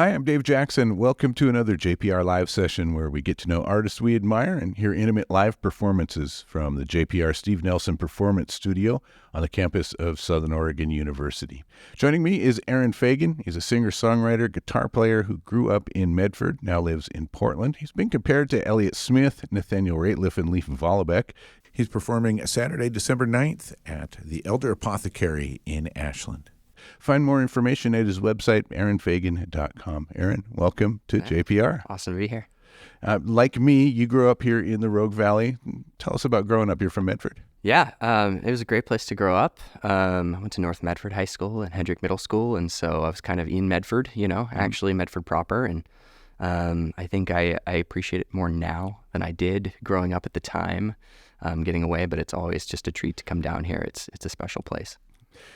Hi, I'm Dave Jackson. Welcome to another JPR Live Session where we get to know artists we admire and hear intimate live performances from the JPR Steve Nelson Performance Studio on the campus of Southern Oregon University. Joining me is Arran Fagan. He's a singer-songwriter, guitar player who grew up in Medford, now lives in Portland. He's been compared to Elliott Smith, Nathaniel Rateliff, and Leif Vollebeck. He's performing Saturday, December 9th at the Elder Apothecary in Ashland. Find more information at his website, arranfagan.com. Arran, welcome to JPR. Awesome to be here. Like me, you grew up here in the Rogue Valley. Tell us about growing up. You're from Medford. Yeah, it was a great place to grow up. I went to North Medford High School and Hendrick Middle School, and so I was kind of in Medford, actually Medford proper. And I think I appreciate it more now than I did growing up at the time, getting away, but it's always just a treat to come down here. It's a special place.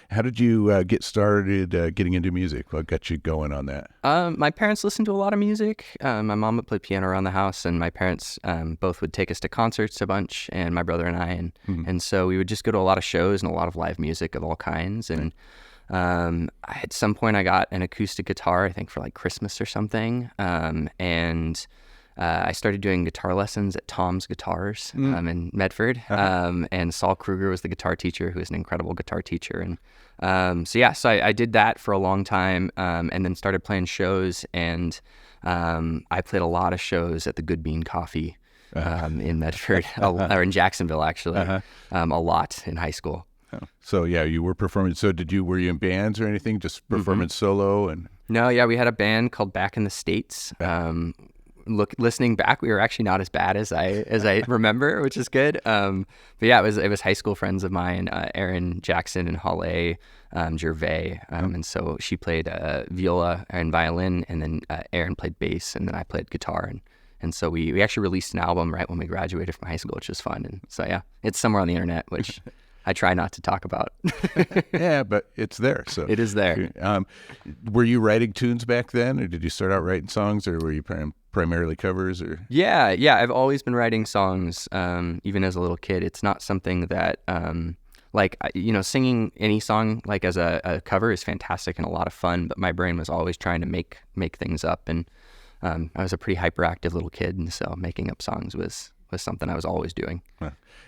How did you get started getting into music? What got you going on that? My parents listened to a lot of music. My mom would play piano around the house, and my parents both would take us to concerts a bunch, and my brother and I, and so we would just go to a lot of shows and a lot of live music of all kinds. And at some point I got an acoustic guitar, I think for like Christmas or something, and I started doing guitar lessons at Tom's Guitars in Medford, and Saul Kruger was the guitar teacher, who is an incredible guitar teacher. And so I did that for a long time, and then started playing shows, and I played a lot of shows at the Good Bean Coffee in Medford, or in Jacksonville, actually, a lot in high school. So yeah, you were performing. So were you in bands or anything? Just performing solo? And No, yeah, we had a band called Back in the States. Listening back, we were actually not as bad as I remember, which is good. But yeah, it was high school friends of mine, Erin Jackson and Halle Gervais, and so she played viola and violin, and then Erin played bass, and then I played guitar, and so we actually released an album right when we graduated from high school, which was fun. And so yeah, it's somewhere on the internet, which I try not to talk about. Yeah, but it's there. So it is there. Were you writing tunes back then, or did you start out writing songs, or were you primarily covers? Or Yeah, I've always been writing songs, even as a little kid. It's not something that, singing any song like as a cover is fantastic and a lot of fun, but my brain was always trying to make things up, and I was a pretty hyperactive little kid, and so making up songs was something I was always doing.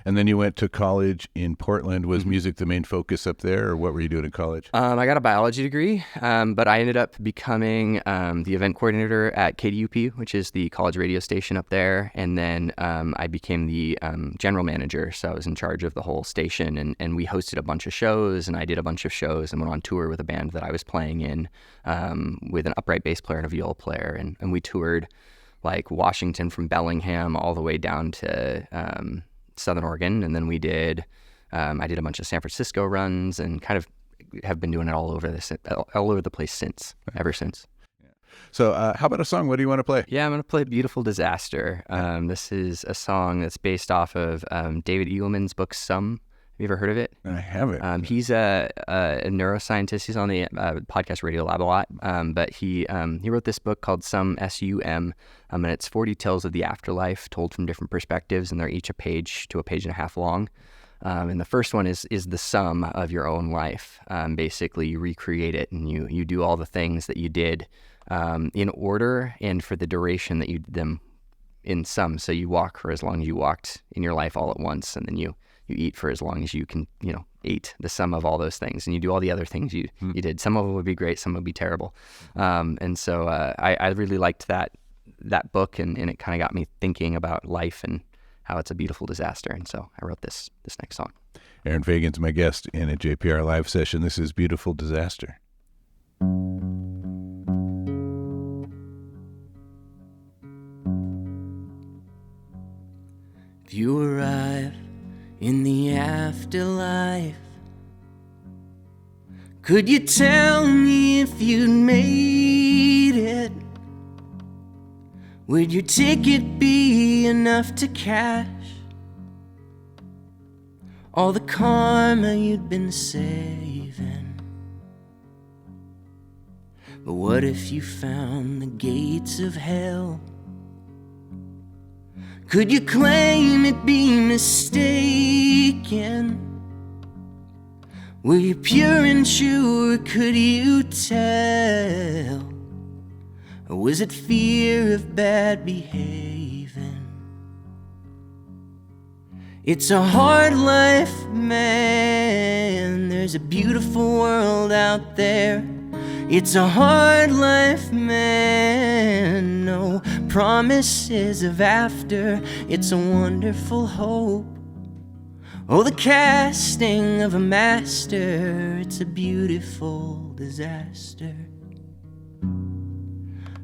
And then you went to college in Portland. Was music the main focus up there, or what were you doing in college? I got a biology degree, but I ended up becoming the event coordinator at KDUP, which is the college radio station up there. And then I became the general manager, so I was in charge of the whole station. And we hosted a bunch of shows, and I did a bunch of shows and went on tour with a band that I was playing in with an upright bass player and a viola player. And we toured like Washington from Bellingham all the way down to Southern Oregon, and then I did a bunch of San Francisco runs, and kind of have been doing it all over the place ever since. So how about a song? What do you want to play? Yeah, I'm going to play Beautiful Disaster. This is a song that's based off of David Eagleman's book, Some. Have you ever heard of it? I haven't. He's a neuroscientist. He's on the podcast Radio Lab a lot, but he wrote this book called Some, S-U-M, and it's 40 tales of the afterlife told from different perspectives, and they're each a page to a page and a half long. And the first one is the sum of your own life. Basically, you recreate it, and you do all the things that you did in order and for the duration that you did them in sum. So you walk for as long as you walked in your life all at once, and then you eat for as long as you can, eat the sum of all those things, and you do all the other things you did. Some of them would be great, some would be terrible. And so I really liked that book, and it kind of got me thinking about life and how it's a beautiful disaster. And so I wrote this next song. Arran Fagan's my guest in a JPR Live Session. This is Beautiful Disaster. If you arrive in the afterlife, could you tell me if you'd made it? Would your ticket be enough to cash all the karma you'd been saving? But what if you found the gates of hell? Could you claim it be mistaken? Were you pure and true, or could you tell Or was it fear of bad behaving? It's a hard life, man. There's a beautiful world out there. It's a hard life, man. No promises of after. It's a wonderful hope. Oh, the casting of a master. It's a beautiful disaster.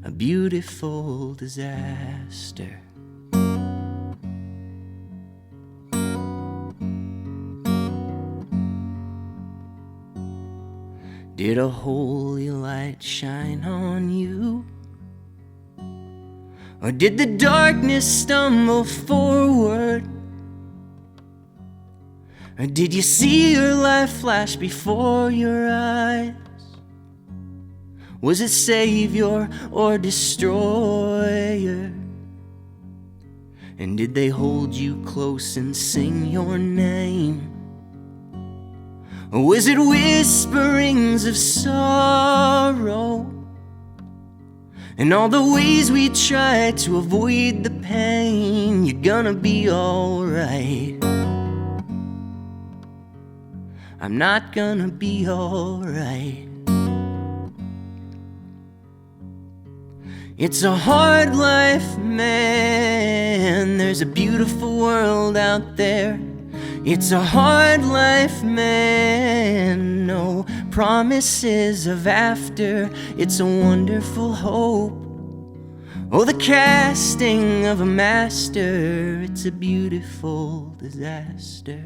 A beautiful disaster. Did a holy light shine on you? Or did the darkness stumble forward? Or did you see your life flash before your eyes? Was it savior or destroyer? And did they hold you close and sing your name? Or was it whisperings of sorrow? And all the ways we try to avoid the pain. You're gonna be alright. I'm not gonna be alright. It's a hard life, man. There's a beautiful world out there. It's a hard life, man. No promises of after. It's a wonderful hope. Oh, the casting of a master. It's a beautiful disaster.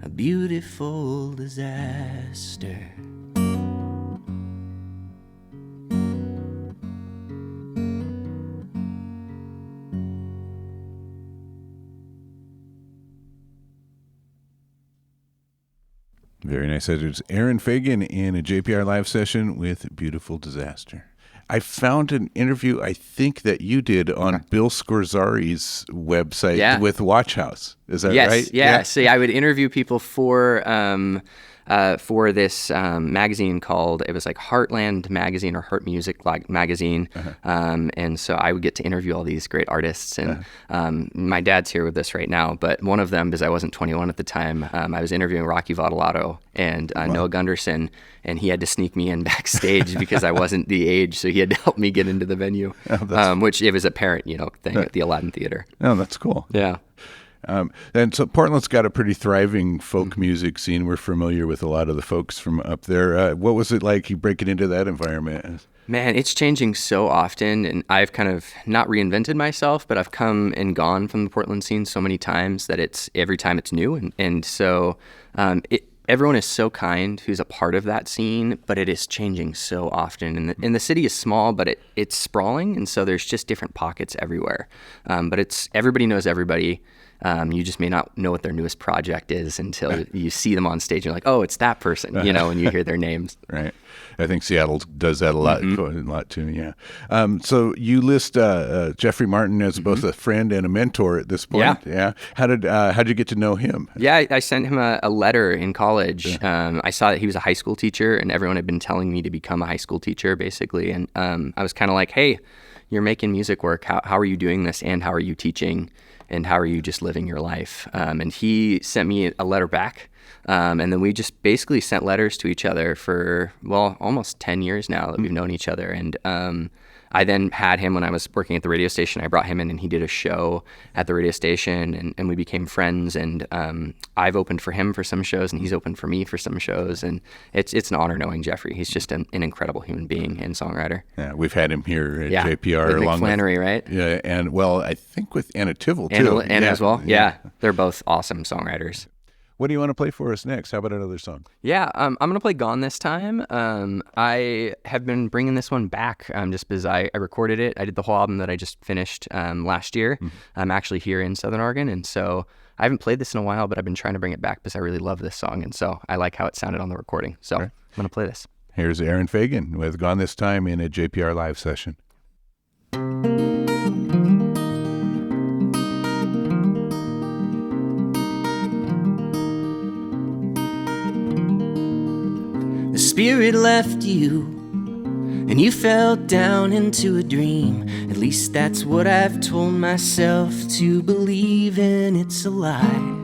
A beautiful disaster. Very nice. It was Arran Fagan in a JPR Live Session with Beautiful Disaster. I found an interview, I think, that you did on Bill Scorzari's website with Watch House. Is that right? Yeah. See, I would interview people for this magazine called, it was like Heartland Magazine or Heart Music magazine. And so I would get to interview all these great artists. And my dad's here with us right now, but one of them, because I wasn't 21 at the time, I was interviewing Rocky Votolato and Noah Gunderson, and he had to sneak me in backstage because I wasn't the age, so he had to help me get into the venue, which it was a parent, thing at the Aladdin Theater. Oh, that's cool. Yeah. And so Portland's got a pretty thriving folk music scene. We're familiar with a lot of the folks from up there. What was it like you breaking into that environment? Man, it's changing so often, and I've kind of not reinvented myself, but I've come and gone from the Portland scene so many times that it's every time it's new. And so everyone is so kind who's a part of that scene, but it is changing so often. And the city is small, but it's sprawling, and so there's just different pockets everywhere. But everybody knows everybody. You just may not know what their newest project is until you see them on stage. And you're like, oh, it's that person, and you hear their names. Right. I think Seattle does that a lot too. Yeah. So you list Jeffrey Martin as both a friend and a mentor at this point. Yeah. How'd you get to know him? Yeah, I sent him a letter in college. I saw that he was a high school teacher, and everyone had been telling me to become a high school teacher, basically. And I was kind of like, hey, you're making music work. How are you doing this, and how are you teaching? And how are you just living your life? And he sent me a letter back. And then we just basically sent letters to each other for, almost 10 years now that we've known each other. And I then had him when I was working at the radio station. I brought him in and he did a show at the radio station, and we became friends. And I've opened for him for some shows, and he's opened for me for some shows. And it's an honor knowing Jeffrey. He's just an incredible human being and songwriter. Yeah, we've had him here at JPR. With Mick Flannery, right? Yeah, and I think with Anna Tivol too. Anna as well. Yeah, they're both awesome songwriters. What do you want to play for us next? How about another song? Yeah, I'm going to play Gone this time. I have been bringing this one back just because I recorded it. I did the whole album that I just finished last year. I'm actually here in Southern Oregon, and so I haven't played this in a while, but I've been trying to bring it back because I really love this song, and so I like how it sounded on the recording. So I'm going to play this. Here's Arran Fagan with Gone This Time in a JPR Live Session. The spirit left you and you fell down into a dream. At least that's what I've told myself to believe, and it's a lie.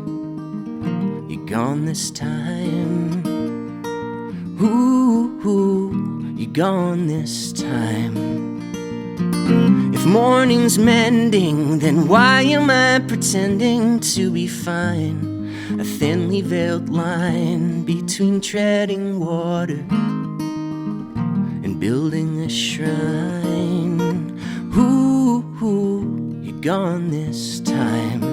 You're gone this time. Ooh, you're gone this time. If morning's mending, then why am I pretending to be fine? A thinly veiled line between treading water and building a shrine. Ooh, you're gone this time.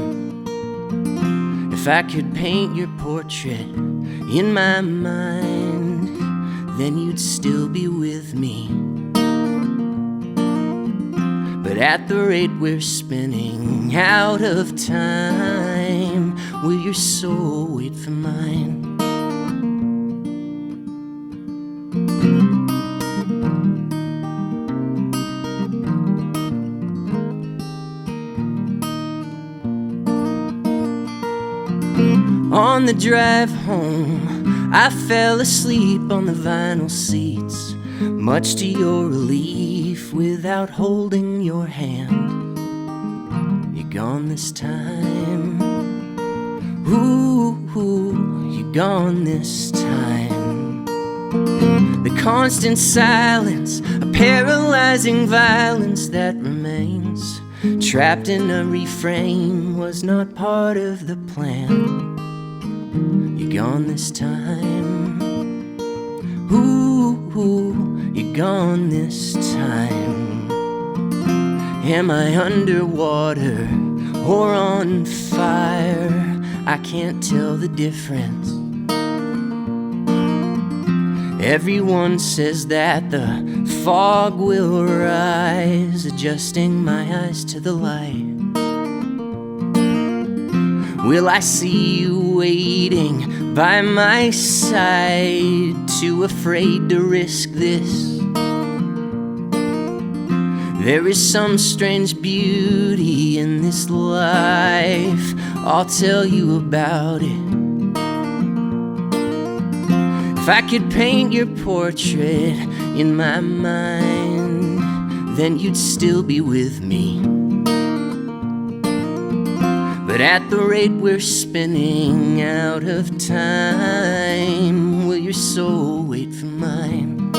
If I could paint your portrait in my mind, then you'd still be with me. But at the rate we're spinning out of time, will your soul wait for mine? On the drive home, I fell asleep on the vinyl seats, much to your relief, without holding your hand. You're gone this time. Ooh, you're gone this time. The constant silence, a paralyzing violence that remains, trapped in a refrain, was not part of the plan. You're gone this time. Ooh, you're gone this time. Am I underwater or on fire? I can't tell the difference. Everyone says that the fog will rise, adjusting my eyes to the light. Will I see you waiting by my side, too afraid to risk this? There is some strange beauty in this life, I'll tell you about it. If I could paint your portrait in my mind, then you'd still be with me. But at the rate we're spinning out of time, will your soul wait for mine?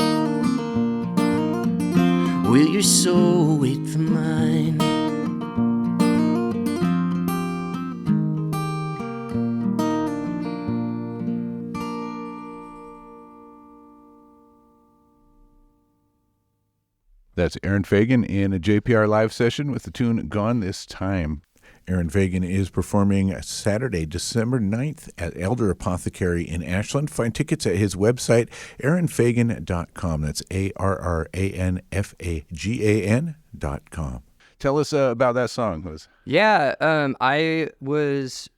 Will your soul wait for mine? That's Arran Fagan in a JPR Live Session with the tune Gone This Time. Arran Fagan is performing Saturday, December 9th at Elder Apothecary in Ashland. Find tickets at his website, arranfagan.com. That's ARRANFAGAN.com. Tell us about that song, Liz. Yeah,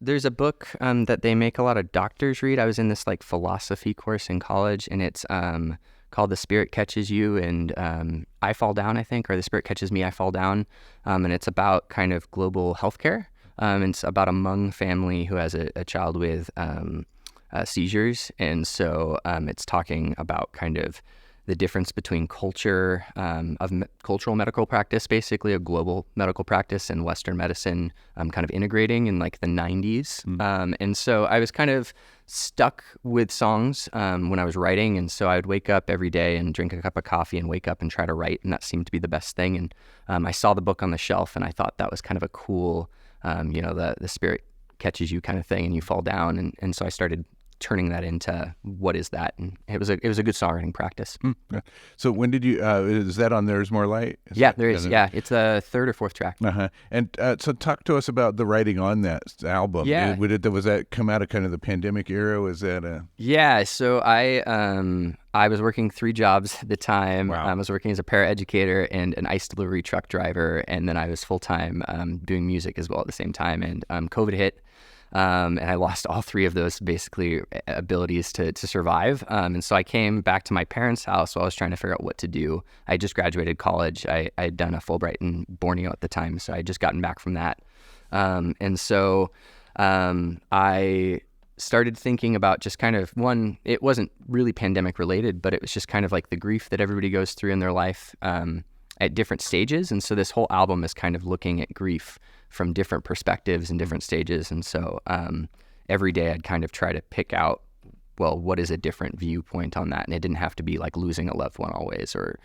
there's a book that they make a lot of doctors read. I was in this like philosophy course in college, and it's called The Spirit Catches You and I Fall Down, I think, or The Spirit Catches Me, I Fall Down. And it's about kind of global healthcare. It's about a Hmong family who has a child with seizures. And so it's talking about kind of the difference between culture cultural medical practice, basically a global medical practice, and Western medicine kind of integrating in like the 90s. And so I was kind of stuck with songs when I was writing. And so I would wake up every day and drink a cup of coffee and wake up and try to write. And that seemed to be the best thing. And I saw the book on the shelf and I thought that was kind of a cool, the spirit catches you kind of thing and you fall down. And so I started turning that into what is that, and it was a good songwriting practice. Yeah. So when did you is that on There's More Light? There is. Yeah, it's the third or fourth track. And so talk to us about the writing on that album. Was that come out of kind of the pandemic era? Was that So I was working 3 jobs at the time. Wow. I was working as a paraeducator and an ice delivery truck driver, and then I was full-time doing music as well at the same time, and COVID hit. And I lost all 3 of those basically abilities to survive. And so I came back to my parents' house while I was trying to figure out what to do. I just graduated college. I had done a Fulbright in Borneo at the time, so I had just gotten back from that. And so I started thinking about just kind of it wasn't really pandemic related, but it was just kind of like the grief that everybody goes through in their life at different stages. And so this whole album is kind of looking at grief from different perspectives and different stages. And so every day I'd kind of try to pick out, well, what is a different viewpoint on that? And it didn't have to be like losing a loved one always or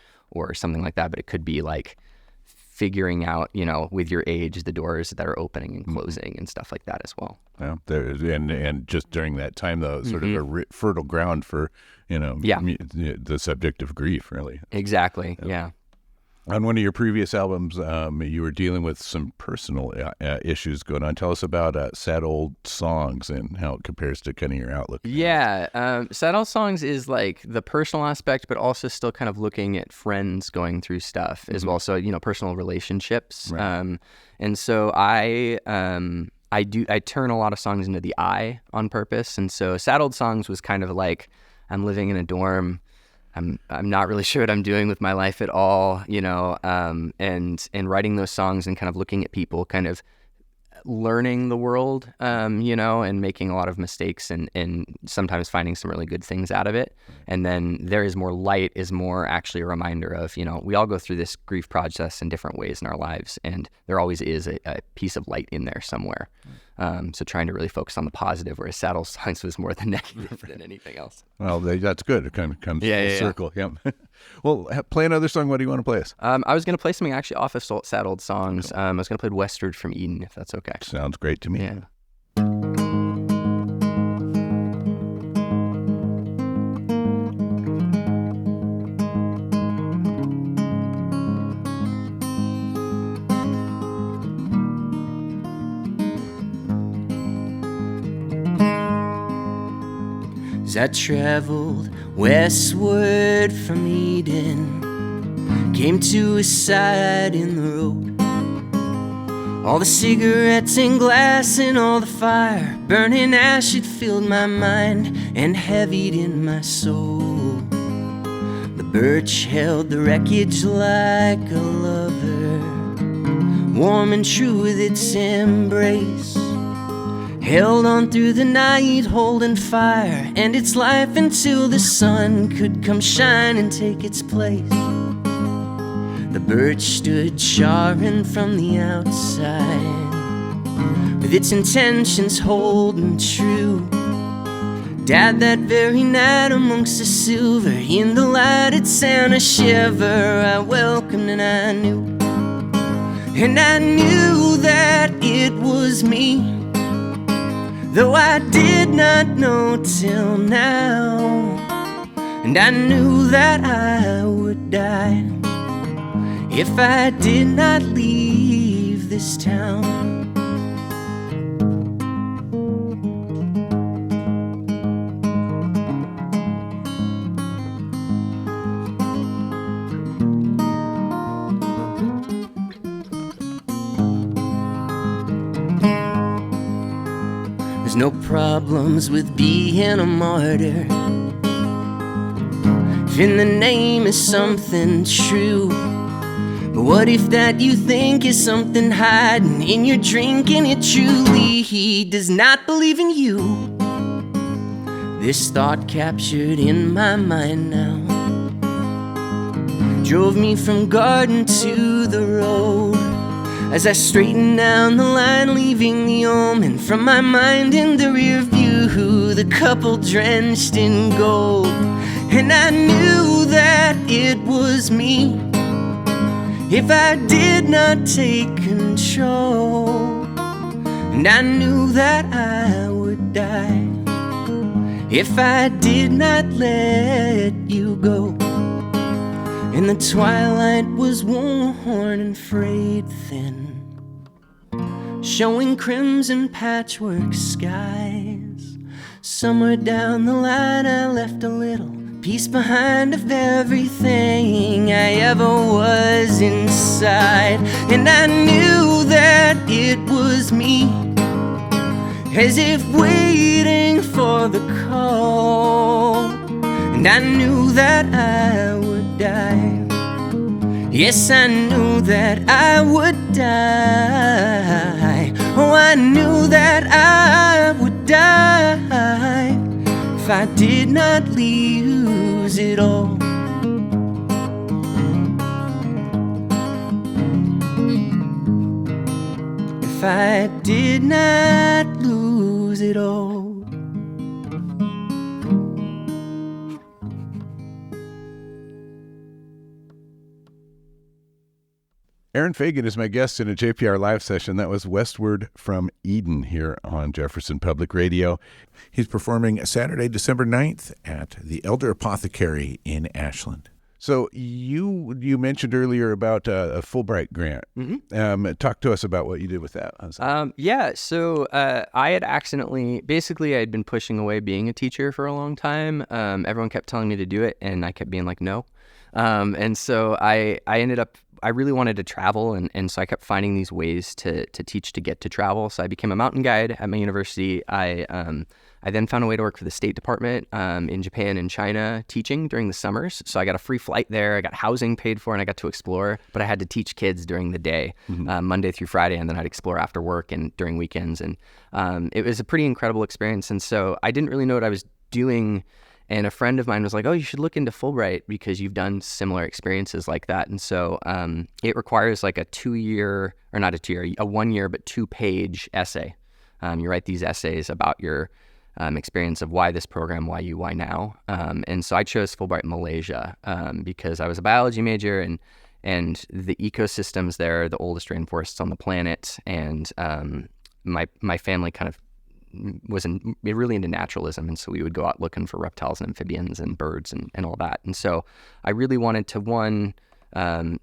something like that, but it could be like figuring out, with your age, the doors that are opening and closing and stuff like that as well. Yeah, and just during that time, though, sort of a fertile ground for, the subject of grief, really. Exactly, yeah. On one of your previous albums, you were dealing with some personal issues going on. Tell us about Sad Old Songs and how it compares to kind of your outlook. Yeah, Sad Old Songs is like the personal aspect, but also still kind of looking at friends going through stuff as well. So, personal relationships. Right. And so I turn a lot of songs into the I on purpose. And so Sad Old Songs was kind of like, I'm living in a dorm. I'm not really sure what I'm doing with my life at all, and writing those songs and kind of looking at people, kind of learning the world, and making a lot of mistakes and sometimes finding some really good things out of it. And then There Is More Light is more actually a reminder of, we all go through this grief process in different ways in our lives, and there always is a piece of light in there somewhere. So trying to really focus on the positive, whereas Sad Old Songs was more the negative than anything else. Well, that's good. It kind of comes full circle. Yeah. Well, play another song. What do you want to play us? I was going to play something actually off of Sad Old Songs. Cool. I was going to play Westward from Eden, if that's okay. Sounds great to me. Yeah. As I traveled westward from Eden, came to a side in the road. All the cigarettes and glass and all the fire, burning ash had filled my mind and heavied in my soul. The birch held the wreckage like a lover, warm and true with its embrace. Held on through the night, holding fire and its life until the sun could come shine and take its place. The birch stood charring from the outside, with its intentions holding true. Died that very night amongst the silver, in the light it sent a shiver. I welcomed and I knew that it was me, though I did not know till now. And I knew that I would die if I did not leave this town. There's no problems with being a martyr if in the name is something true. But what if that you think is something hiding in your drink and it truly does not believe in you? This thought captured in my mind now drove me from garden to the road. As I straightened down the line, leaving the omen from my mind in the rear view, the couple drenched in gold. And I knew that it was me if I did not take control. And I knew that I would die if I did not let you go. And the twilight was worn and frayed thin, showing crimson patchwork skies. Somewhere down the line I left a little piece behind of everything I ever was inside. And I knew that it was me, as if waiting for the call. And I knew that I would die. Yes, I knew that I would die. Oh, I knew that I would die if I did not lose it all. If I did not lose it all. Arran Fagan is my guest in a JPR Live Session. That was Westward from Eden here on Jefferson Public Radio. He's performing Saturday, December 9th at the Elder Apothecary in Ashland. So you mentioned earlier about a Fulbright grant. Mm-hmm. Talk to us about what you did with that. So I had basically I had been pushing away being a teacher for a long time. Everyone kept telling me to do it, and I kept being like, no. And so I ended up, I really wanted to travel, and so I kept finding these ways to teach to get to travel. So I became a mountain guide at my university. I then found a way to work for the State Department in Japan and China teaching during the summers. So I got a free flight there, I got housing paid for, and I got to explore. But I had to teach kids during the day, Monday through Friday, and then I'd explore after work and during weekends. And it was a pretty incredible experience. And so I didn't really know what I was doing. And a friend of mine was like, oh, you should look into Fulbright because you've done similar experiences like that. And so it requires like a 1 year, but 2-page essay. You write these essays about your experience of why this program, why you, why now. And so I chose Fulbright Malaysia because I was a biology major, and the ecosystems there are the oldest rainforests on the planet. And my family kind of was really into naturalism, and so we would go out looking for reptiles and amphibians and birds and all that. And so I really wanted to, one,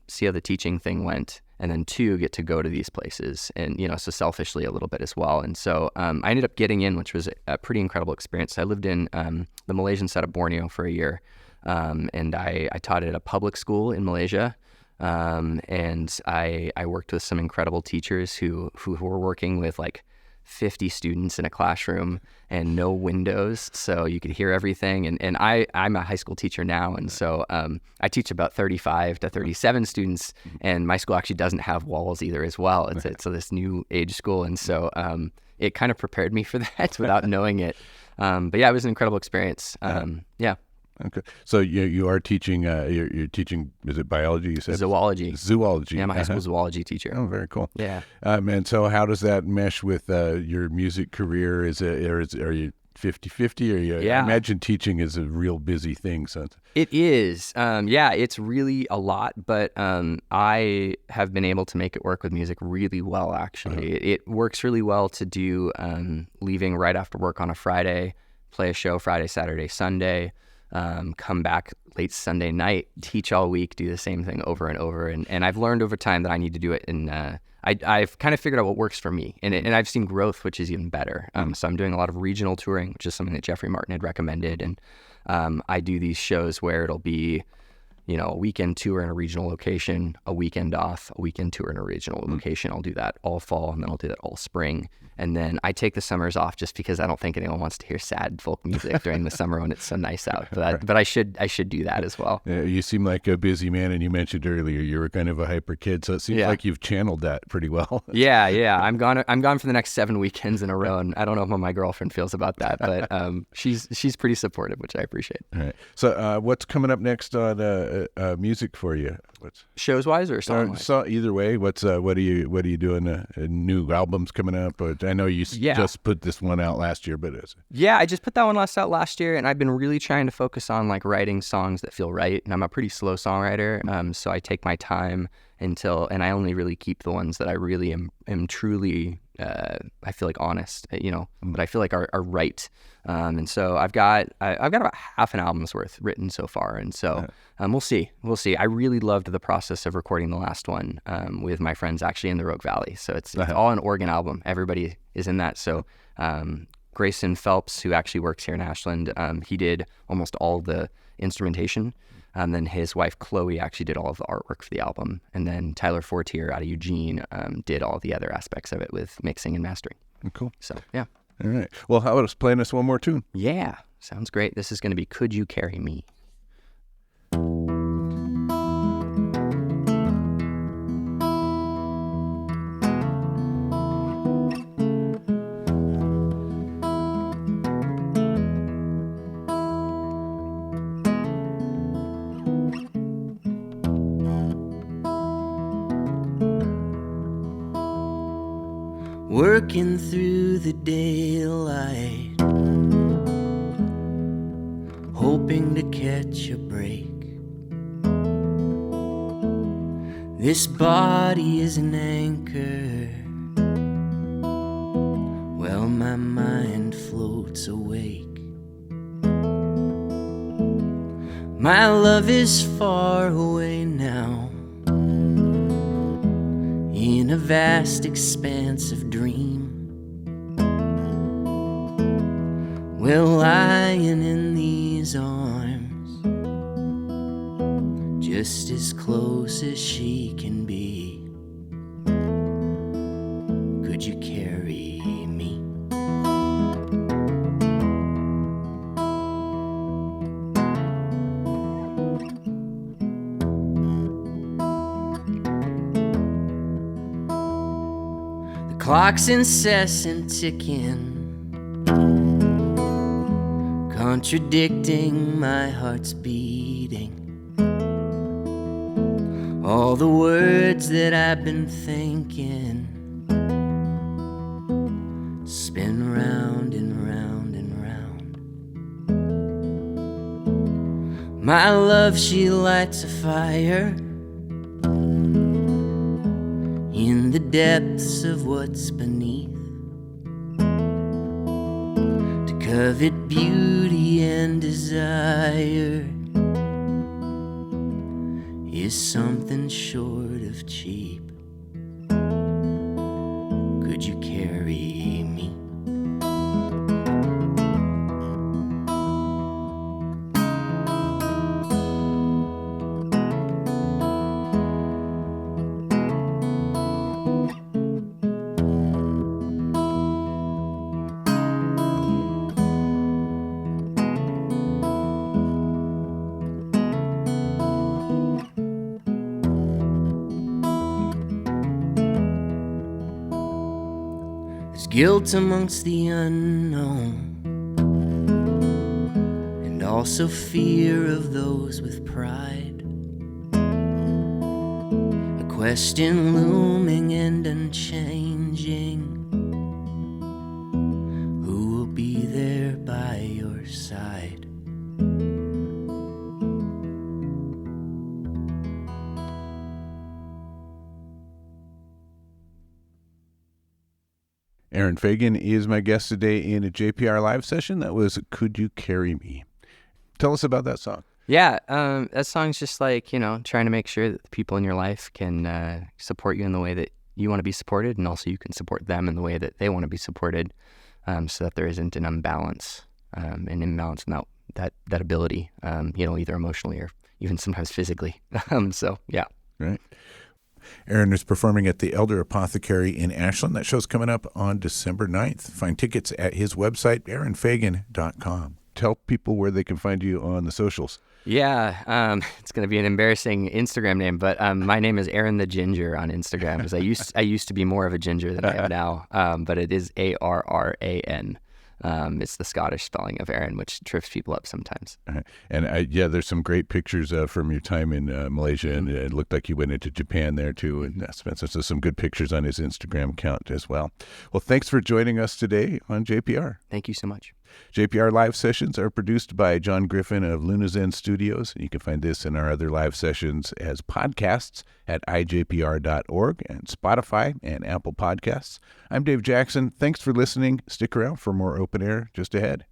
see how the teaching thing went, and then 2, get to go to these places, and so selfishly a little bit as well. And so I ended up getting in, which was a pretty incredible experience. I lived in the Malaysian side of Borneo for a year, and I taught at a public school in Malaysia. And I worked with some incredible teachers who were working with like 50 students in a classroom and no windows, so you could hear everything. And I'm a high school teacher now, and so I teach about 35 to 37 students, and my school actually doesn't have walls either as well. It's this new age school, and so it kind of prepared me for that without knowing it. But yeah, it was an incredible experience. Yeah. Okay. So you are teaching, you're teaching, is it biology, you said? Zoology. Yeah, I'm a high school zoology teacher. Oh, very cool. Yeah. And so how does that mesh with your music career? Are you 50-50? I imagine teaching is a real busy thing. So it is. It's really a lot, but I have been able to make it work with music really well, actually. It works really well to do leaving right after work on a Friday, play a show Friday, Saturday, Sunday, come back late Sunday night, teach all week, do the same thing over and over. And I've learned over time that I need to do it. And I've kind of figured out what works for me. And I've seen growth, which is even better. So I'm doing a lot of regional touring, which is something that Jeffrey Martin had recommended. And I do these shows where it'll be, a weekend tour in a regional location, a weekend off, a weekend tour in a regional location. I'll do that all fall, and then I'll do that all spring. And then I take the summers off just because I don't think anyone wants to hear sad folk music during the summer when it's so nice out. But I should do that as well. You seem like a busy man, and you mentioned earlier you were kind of a hyper kid, so it seems like you've channeled that pretty well. Yeah. I'm gone for the next 7 weekends in a row, and I don't know how my girlfriend feels about that, but she's pretty supportive, which I appreciate. All right. So what's coming up next on music for you? Shows wise or song wise? Either way. What are you doing? New albums coming up? But I know you just put this one out last year, but I just put that one out last year, and I've been really trying to focus on like writing songs that feel right. And I'm a pretty slow songwriter, so I take my time and I only really keep the ones that I really am truly. I feel like honest, but I feel like are right. And so I've got about half an album's worth written so far. And so we'll see. I really loved the process of recording the last one with my friends actually in the Rogue Valley. So it's all an organ album. Everybody is in that. So Grayson Phelps, who actually works here in Ashland, he did almost all the instrumentation. And then his wife, Chloe, actually did all of the artwork for the album. And then Tyler Fortier out of Eugene did all the other aspects of it with mixing and mastering. Cool. So, yeah. All right. Well, how about us playing us one more tune? Yeah. Sounds great. This is going to be Could You Carry Me? working through the daylight, hoping to catch a break. This body is an anchor, well, my mind floats awake. My love is far away now, in a vast expanse of dream. Well, lying in these arms, just as close as she can be. Could you carry me? The clock's incessant ticking, contradicting my heart's beating. All the words that I've been thinking spin round and round and round. My love, she lights a fire in the depths of what's beneath. To covet beauty and desire is something short of cheap. Could you carry me? Guilt amongst the unknown, and also fear of those with pride. A question looming and unchanging. Who will be there by your side? Arran Fagan is my guest today in a JPR Live Session. That was Could You Carry Me? Tell us about that song. Yeah, that song's just like, trying to make sure that the people in your life can support you in the way that you want to be supported, and also you can support them in the way that they want to be supported, so that there isn't an imbalance in that ability, either emotionally or even sometimes physically. So, yeah. Right. Arran is performing at the Elder Apothecary in Ashland. That show's coming up on December 9th. Find tickets at his website, arranfagan.com. Tell people where they can find you on the socials. Yeah, it's going to be an embarrassing Instagram name, but my name is Arran the Ginger on Instagram, because I used to be more of a ginger than I am now, but it is Arran. It's the Scottish spelling of Arran, which trips people up sometimes. And there's some great pictures from your time in Malaysia, and it looked like you went into Japan there too. And Spencer, so some good pictures on his Instagram account as well. Well, thanks for joining us today on JPR. Thank you so much. JPR Live Sessions are produced by John Griffin of Luna's End Studios. You can find this and our other live sessions as podcasts at ijpr.org and Spotify and Apple Podcasts. I'm Dave Jackson. Thanks for listening. Stick around for more Open Air just ahead.